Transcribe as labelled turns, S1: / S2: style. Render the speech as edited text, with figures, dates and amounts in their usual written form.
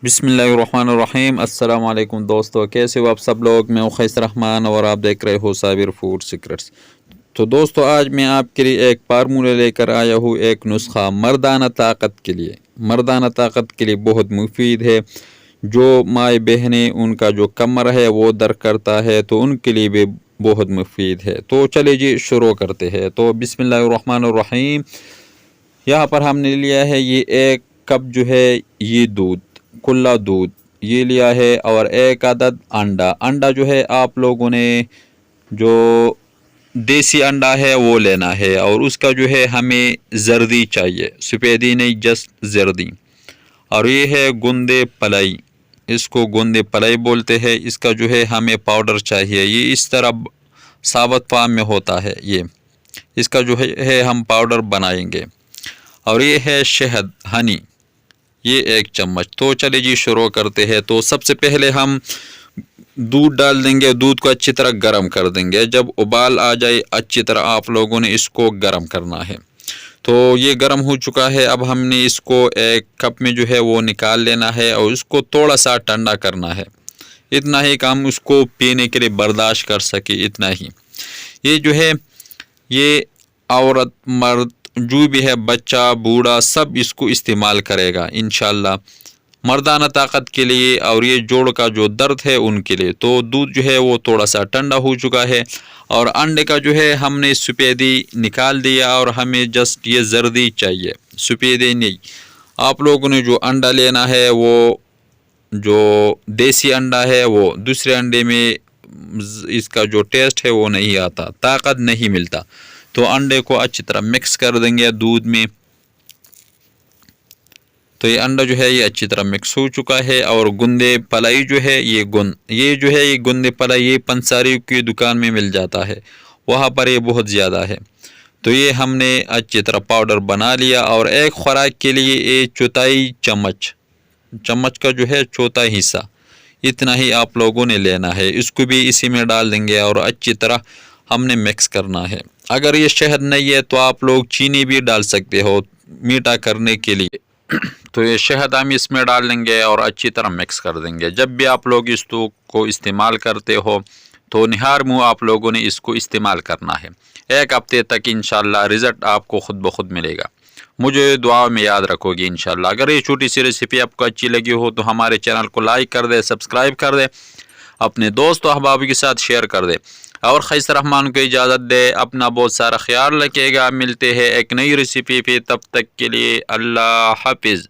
S1: بسم اللہ الرحمن الرحیم۔ السلام علیکم دوستو، کیسے ہو آپ سب لوگ؟ میں خیس رحمان اور آپ دیکھ رہے ہو صابر فوڈ سیکرٹس۔ تو دوستو، آج میں آپ کے لیے ایک فارمولہ لے کر آیا ہوں، ایک نسخہ مردانہ طاقت کے لیے۔ مردانہ طاقت کے لیے بہت مفید ہے۔ جو مائیں بہنیں ان کا جو کمر ہے وہ درد کرتا ہے تو ان کے لیے بھی بہت مفید ہے۔ تو چلے جی شروع کرتے ہیں۔ تو بسم اللہ الرحمن الرحیم۔ یہاں پر ہم نے لیا ہے یہ ایک کپ جو ہے یہ دودھ، کھلا دودھ یہ لیا ہے، اور ایک عدد انڈا جو ہے آپ لوگوں نے جو دیسی انڈا ہے وہ لینا ہے، اور اس کا جو ہے ہمیں زردی چاہیے، سفیدی نہیں، جسٹ زردی۔ اور یہ ہے گندے پلائی، اس کو گندے پلائی بولتے ہیں۔ اس کا جو ہے ہمیں پاؤڈر چاہیے، یہ اس طرح ثابت فارم میں ہوتا ہے، یہ اس کا جو ہے ہم پاؤڈر بنائیں گے۔ اور یہ ہے شہد، ہنی، یہ 1 چمچ۔ تو چلے جی شروع کرتے ہیں۔ تو سب سے پہلے ہم دودھ ڈال دیں گے، دودھ کو اچھی طرح گرم کر دیں گے۔ جب ابال آ جائے اچھی طرح آپ لوگوں نے اس کو گرم کرنا ہے۔ تو یہ گرم ہو چکا ہے، اب ہم نے اس کو ایک کپ میں جو ہے وہ نکال لینا ہے، اور اس کو تھوڑا سا ٹھنڈا کرنا ہے، اتنا ہی کہ ہم اس کو پینے کے لیے برداشت کر سکیں، اتنا ہی۔ یہ جو ہے یہ عورت مرد جو بھی ہے، بچہ بوڑھا، سب اس کو استعمال کرے گا انشاءاللہ، مردانہ طاقت کے لیے، اور یہ جوڑ کا جو درد ہے ان کے لیے۔ تو دودھ جو ہے وہ تھوڑا سا ٹھنڈا ہو چکا ہے، اور انڈے کا جو ہے ہم نے سفیدی نکال دیا، اور ہمیں جسٹ یہ زردی چاہیے، سفیدی نہیں۔ آپ لوگوں نے جو انڈا لینا ہے وہ جو دیسی انڈا ہے، وہ دوسرے انڈے میں اس کا جو ٹیسٹ ہے وہ نہیں آتا، طاقت نہیں ملتا۔ تو انڈے کو اچھی طرح مکس کر دیں گے دودھ میں۔ تو یہ انڈا جو ہے یہ اچھی طرح مکس ہو چکا ہے، اور گندے پلائی جو ہے یہ جو ہے یہ گندے پلائی یہ پنساری کی دکان میں مل جاتا ہے، وہاں پر یہ بہت زیادہ ہے۔ تو یہ ہم نے اچھی طرح پاؤڈر بنا لیا، اور ایک خوراک کے لیے یہ چوتھائی چمچ کا جو ہے چوتھائی حصہ، اتنا ہی آپ لوگوں نے لینا ہے۔ اس کو بھی اسی میں ڈال دیں گے، اور اچھی طرح ہم نے مکس کرنا ہے۔ اگر یہ شہد نہیں ہے تو آپ لوگ چینی بھی ڈال سکتے ہو میٹھا کرنے کے لیے۔ تو یہ شہد ہم اس میں ڈال دیں گے، اور اچھی طرح مکس کر دیں گے۔ جب بھی آپ لوگ اس کو استعمال کرتے ہو تو نہار منہ آپ لوگوں نے اس کو استعمال کرنا ہے۔ 1 ہفتے تک انشاءاللہ رزلٹ آپ کو خود بخود ملے گا۔ مجھے دعا میں یاد رکھو گی انشاءاللہ۔ اگر یہ چھوٹی سی ریسیپی آپ کو اچھی لگی ہو تو ہمارے چینل کو لائک کر دے، سبسکرائب کر دے، اپنے دوست و احباب کے ساتھ شیئر کر دے، اور خیس رحمان کو اجازت دے۔ اپنا بہت سارا خیال رکھے گا۔ ملتے ہیں ایک نئی ریسیپی پہ، تب تک کے لیے اللہ حافظ۔